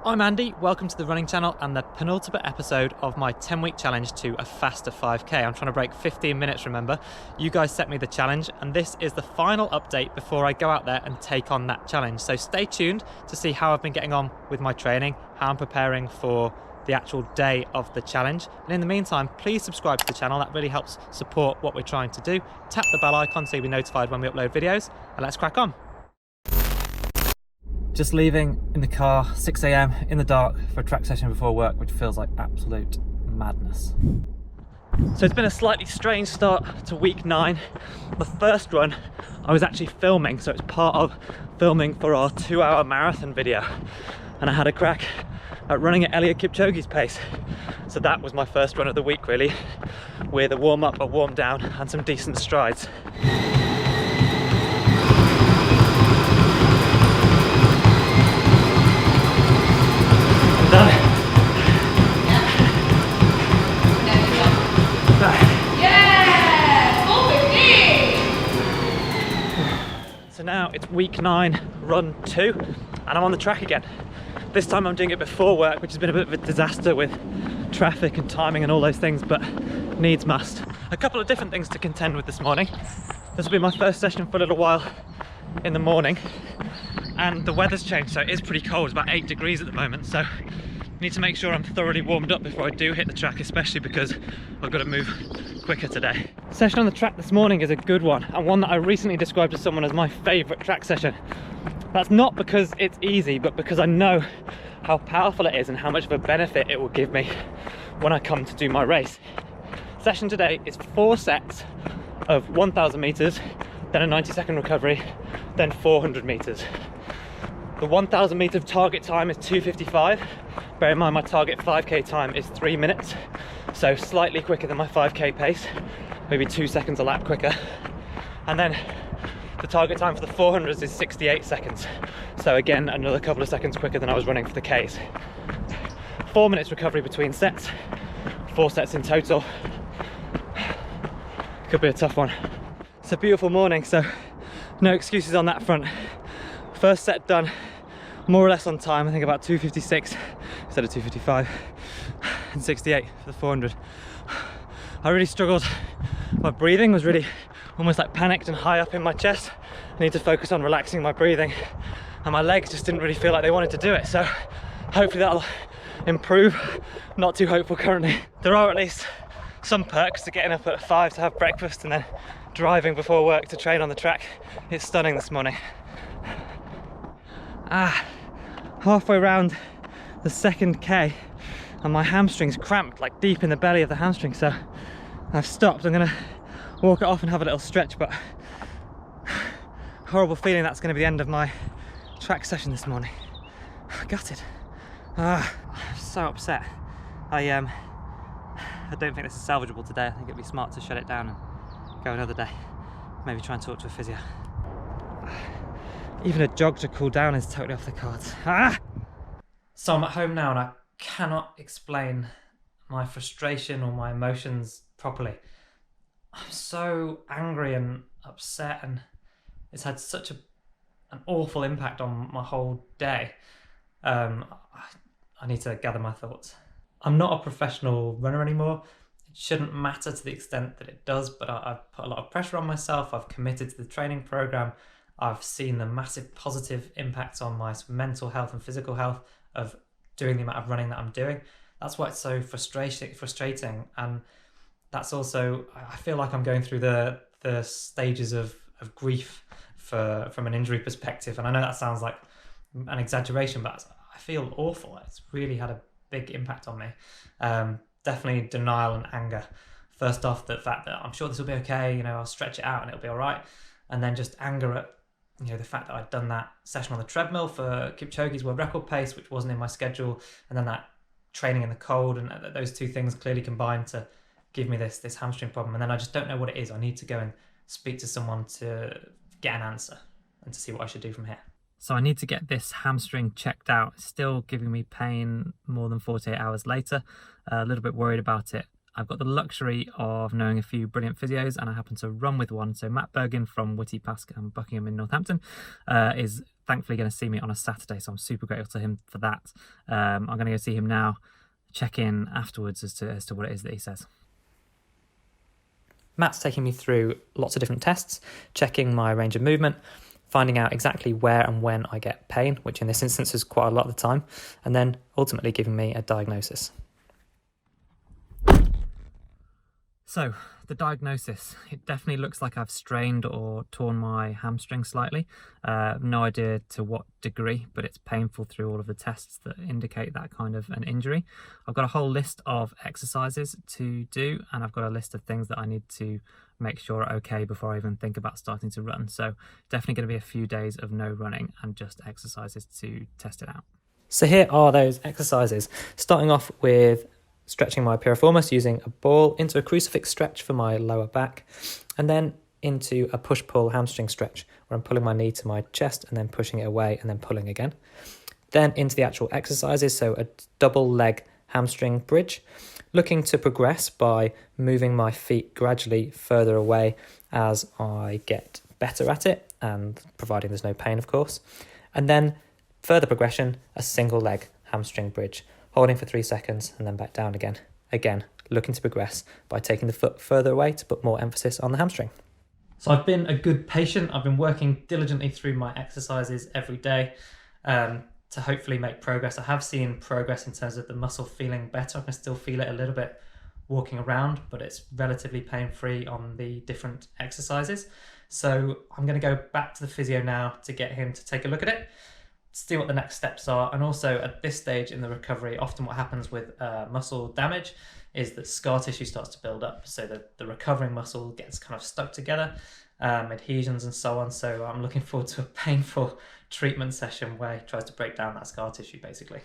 I'm Andy, welcome to the running channel and the penultimate episode of my 10-week challenge to a faster 5k. I'm trying to break 15 minutes, remember. You guys set me the challenge and this is the final update before I go out there and take on that challenge. So stay tuned to see how I've been getting on with my training, how I'm preparing for the actual day of the challenge. And in the meantime, please subscribe to the channel. That really helps support what we're trying to do. Tap the bell icon so you'll be notified when we upload videos, and let's crack on. Just leaving in the car, 6 a.m. in the dark for a track session before work, which feels like absolute madness. So it's been a slightly strange start to week 9. The first run I was actually filming, so it's part of filming for our 2-hour marathon video. And I had a crack at running at Eliud Kipchoge's pace. So that was my first run of the week really, with a warm up, a warm down and some decent strides. So now it's week 9, run 2, and I'm on the track again. This time I'm doing it before work, which has been a bit of a disaster with traffic and timing and all those things, but needs must. A couple of different things to contend with this morning. This will be my first session for a little while in the morning, and the weather's changed, so it is pretty cold. It's about 8 degrees at the moment, so I need to make sure I'm thoroughly warmed up before I do hit the track, especially because I've got to move quicker today. Session on the track this morning is a good one, and one that I recently described to someone as my favourite track session. That's not because it's easy, but because I know how powerful it is and how much of a benefit it will give me when I come to do my race. Session today is 4 sets of 1,000 metres, then a 90-second recovery, then 400 metres. The 1,000 metre target time is 2:55. Bear in mind my target 5k time is 3 minutes, so slightly quicker than my 5k pace, maybe 2 seconds a lap quicker. And then the target time for the 400s is 68 seconds, so again another couple of seconds quicker than I was running for the Ks. 4 minutes recovery between sets, 4 sets in total. Could be a tough one. It's a beautiful morning, so no excuses on that front. First set done, more or less on time, I think about 2:56 instead of 2:55, and 68 for the 400. I really struggled. My breathing was really almost like panicked and high up in my chest. I need to focus on relaxing my breathing, and my legs just didn't really feel like they wanted to do it, so hopefully that'll improve. Not too hopeful currently. There are at least some perks to getting up at 5 to have breakfast and then driving before work to train on the track. It's stunning this morning. Halfway around the second K and my hamstring's cramped, like deep in the belly of the hamstring, so I've stopped. I'm gonna walk it off and have a little stretch, but horrible feeling that's gonna be the end of my track session this morning. Gutted. I'm so upset. I don't think this is salvageable today. I think it'd be smart to shut it down and go another day. Maybe try and talk to a physio. Even a jog to cool down is totally off the cards. So I'm at home now and I cannot explain my frustration or my emotions properly. I'm so angry and upset, and it's had such an awful impact on my whole day. I need to gather my thoughts. I'm not a professional runner anymore. It shouldn't matter to the extent that it does, but I've put a lot of pressure on myself. I've committed to the training program. I've seen the massive positive impacts on my mental health and physical health of doing the amount of running that I'm doing. That's why it's so frustrating, and that's also, I feel like I'm going through the stages of grief from an injury perspective, and I know that sounds like an exaggeration, but I feel awful. It's really had a big impact on me. Definitely denial and anger. First off, the fact that I'm sure this will be okay, I'll stretch it out and it'll be all right, and then just anger at the fact that I'd done that session on the treadmill for Kipchoge's world record pace, which wasn't in my schedule, and then that training in the cold, and those two things clearly combined to give me this hamstring problem. And then I just don't know what it is. I need to go and speak to someone to get an answer and to see what I should do from here. So I need to get this hamstring checked out. It's still giving me pain more than 48 hours later. A little bit worried about it I've got the luxury of knowing a few brilliant physios, and I happen to run with one. So Matt Bergen from Whitty Pask and Buckingham in Northampton is thankfully going to see me on a Saturday, so I'm super grateful to him for that. I'm going to go see him now, check in afterwards as to what it is that he says. Matt's taking me through lots of different tests, checking my range of movement, finding out exactly where and when I get pain, which in this instance is quite a lot of the time, and then ultimately giving me a diagnosis. So, the diagnosis. It definitely looks like I've strained or torn my hamstring slightly. No idea to what degree, but it's painful through all of the tests that indicate that kind of an injury. I've got a whole list of exercises to do, and I've got a list of things that I need to make sure are okay before I even think about starting to run. So definitely going to be a few days of no running and just exercises to test it out. So here are those exercises, starting off with stretching my piriformis using a ball, into a crucifix stretch for my lower back, and then into a push-pull hamstring stretch where I'm pulling my knee to my chest and then pushing it away and then pulling again. Then into the actual exercises, so a double leg hamstring bridge, looking to progress by moving my feet gradually further away as I get better at it, and providing there's no pain, of course. And then further progression, a single leg hamstring bridge, holding for 3 seconds and then back down again. Again, looking to progress by taking the foot further away to put more emphasis on the hamstring. So I've been a good patient. I've been working diligently through my exercises every day to hopefully make progress. I have seen progress in terms of the muscle feeling better. I can still feel it a little bit walking around, but it's relatively pain-free on the different exercises. So I'm going to go back to the physio now to get him to take a look at it, see what the next steps are. And also at this stage in the recovery, often what happens with muscle damage is that scar tissue starts to build up, so that the recovering muscle gets kind of stuck together, adhesions and so on. So I'm looking forward to a painful treatment session where he tries to break down that scar tissue, basically.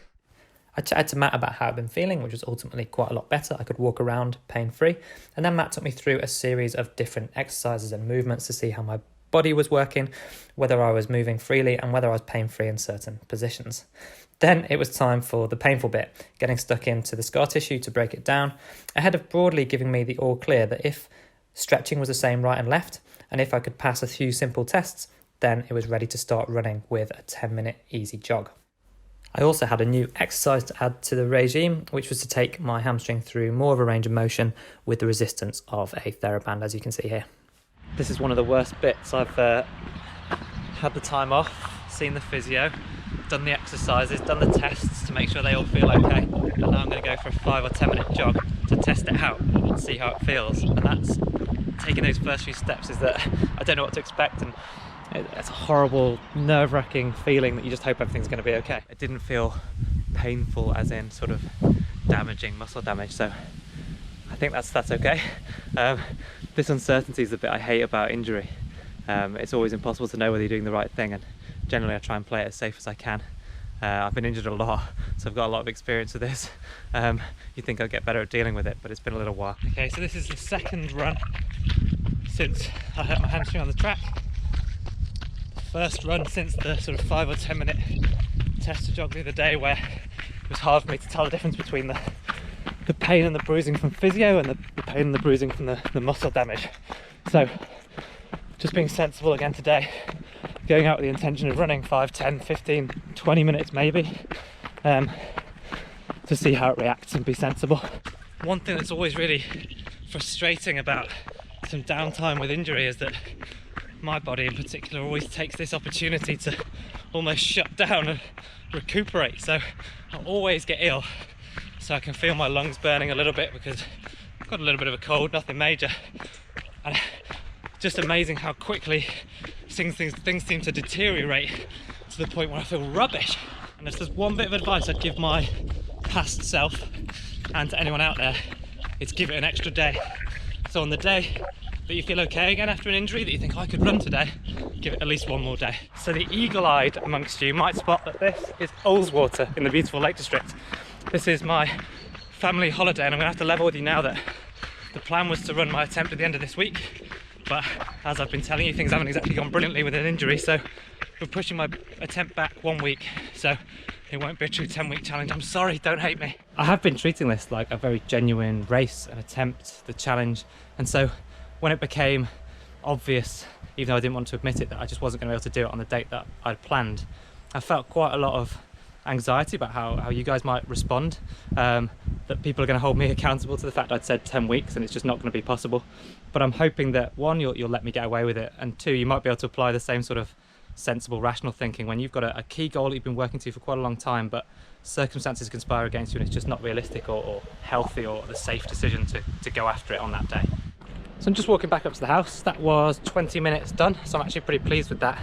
I chatted to Matt about how I'd been feeling, which was ultimately quite a lot better. I could walk around pain-free. And then Matt took me through a series of different exercises and movements to see how my body was working, whether I was moving freely and whether I was pain-free in certain positions. Then it was time for the painful bit, getting stuck into the scar tissue to break it down, ahead of broadly giving me the all clear that if stretching was the same right and left, and if I could pass a few simple tests, then it was ready to start running with a 10-minute easy jog. I also had a new exercise to add to the regime, which was to take my hamstring through more of a range of motion with the resistance of a TheraBand, as you can see here. This is one of the worst bits. I've had the time off, seen the physio, done the exercises, done the tests to make sure they all feel okay, and now I'm going to go for a 5 or 10 minute jog to test it out and see how it feels. And that's taking those first few steps, is that I don't know what to expect, and it's a horrible, nerve-wracking feeling that you just hope everything's going to be okay. It didn't feel painful as in sort of damaging muscle damage, so I think that's okay. This uncertainty is the bit I hate about injury. It's always impossible to know whether you're doing the right thing, and generally I try and play it as safe as I can. I've been injured a lot, so I've got a lot of experience with this. You'd think I'd get better at dealing with it, but it's been a little while. Okay, so this is the second run since I hurt my hamstring on the track. First run since the sort of 5 or 10 minute test to jog the other day, where it was hard for me to tell the difference between the pain and the bruising from physio and the pain and the bruising from the muscle damage. So just being sensible again today, going out with the intention of running 5, 10, 15, 20 minutes maybe, to see how it reacts and be sensible. One thing that's always really frustrating about some downtime with injury is that my body in particular always takes this opportunity to almost shut down and recuperate. So I always get ill, so I can feel my lungs burning a little bit because I've got a little bit of a cold, nothing major. And just amazing how quickly things seem to deteriorate to the point where I feel rubbish. And if there's one bit of advice I'd give my past self and to anyone out there, it's give it an extra day. So on the day that you feel okay again after an injury, that you think, I could run today, give it at least one more day. So the eagle-eyed amongst you might spot that this is Ullswater in the beautiful Lake District. This is my family holiday, and I'm gonna have to level with you now that the plan was to run my attempt at the end of this week, but as I've been telling you, things haven't exactly gone brilliantly with an injury, so we're pushing my attempt back 1 week, so it won't be a true 10-week challenge. I'm sorry, don't hate me. I have been treating this like a very genuine race, an attempt, the challenge, and so when it became obvious, even though I didn't want to admit it, that I just wasn't going to be able to do it on the date that I'd planned, I felt quite a lot of anxiety about how you guys might respond, that people are going to hold me accountable to the fact I'd said 10 weeks and it's just not going to be possible. But I'm hoping that one, you'll let me get away with it, and two, you might be able to apply the same sort of sensible, rational thinking when you've got a key goal that you've been working to for quite a long time, but circumstances conspire against you and it's just not realistic or healthy or the safe decision to go after it on that day. So I'm just walking back up to the house. That was 20 minutes done, so I'm actually pretty pleased with that.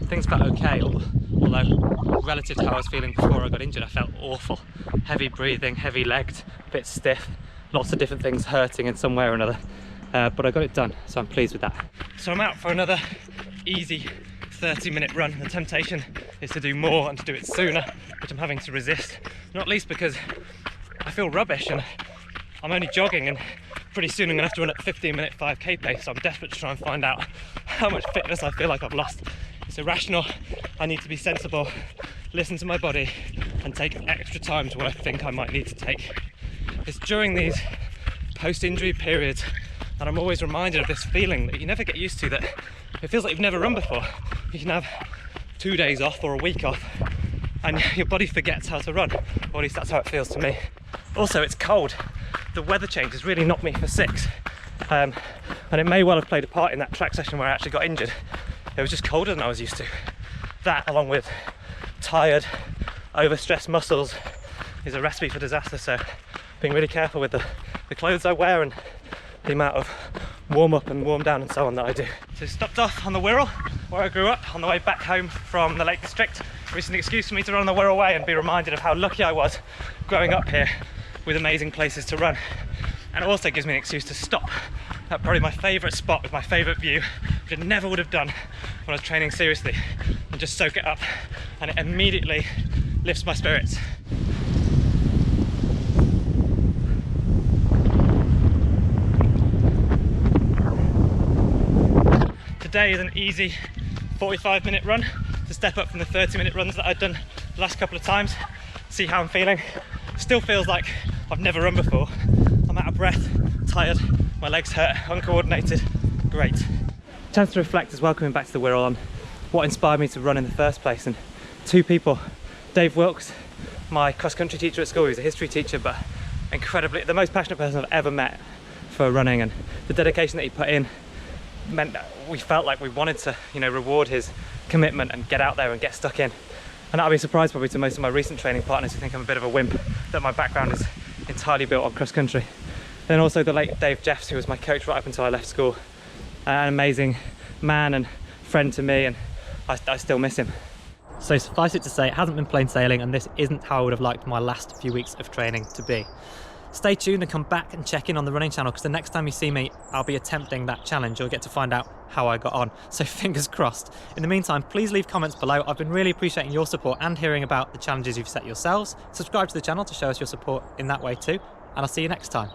Things felt okay, although relative to how I was feeling before I got injured, I felt awful. Heavy breathing, heavy legged, a bit stiff, lots of different things hurting in some way or another. But I got it done, so I'm pleased with that. So I'm out for another easy 30-minute run. The temptation is to do more and to do it sooner, which I'm having to resist, not least because I feel rubbish and I'm only jogging, and pretty soon I'm going to have to run at 15-minute 5k pace, so I'm desperate to try and find out how much fitness I feel like I've lost. It's irrational. I need to be sensible, listen to my body and take extra time to what I think I might need to take. It's during these post-injury periods that I'm always reminded of this feeling that you never get used to, that it feels like you've never run before. You can have 2 days off or a week off and your body forgets how to run, or at least that's how it feels to me. Also, it's cold. The weather change has really knocked me for six, and it may well have played a part in that track session where I actually got injured. It was just colder than I was used to. That, along with tired, overstressed muscles, is a recipe for disaster, so being really careful with the clothes I wear and the amount of warm up and warm down and so on that I do. So stopped off on the Wirral, where I grew up, on the way back home from the Lake District. It's an excuse for me to run on the Wirral Way and be reminded of how lucky I was growing up here with amazing places to run. And it also gives me an excuse to stop at probably my favourite spot with my favourite view, which I never would have done when I was training seriously, and just soak it up, and it immediately lifts my spirits. Today is an easy 45-minute run to step up from the 30-minute runs that I've done the last couple of times. See how I'm feeling. Still feels like I've never run before. I'm out of breath, tired, my legs hurt, uncoordinated. Great. Chance to reflect as well, coming back to the Wirral, on what inspired me to run in the first place. And two people, Dave Wilkes, my cross-country teacher at school, he was a history teacher, but incredibly, the most passionate person I've ever met for running, and the dedication that he put in meant that we felt like we wanted to, reward his commitment and get out there and get stuck in. And that'll be a surprise probably to most of my recent training partners who think I'm a bit of a wimp, that my background is entirely built on cross-country. Then also the late Dave Jeffs, who was my coach right up until I left school. An amazing man and friend to me, and I still miss him. So suffice it to say, it hasn't been plain sailing, and this isn't how I would have liked my last few weeks of training to be. Stay tuned and come back and check in on the running channel, because the next time you see me, I'll be attempting that challenge. You'll get to find out how I got on, so fingers crossed. In the meantime, please leave comments below. I've been really appreciating your support and hearing about the challenges you've set yourselves. Subscribe to the channel to show us your support in that way too, and I'll see you next time.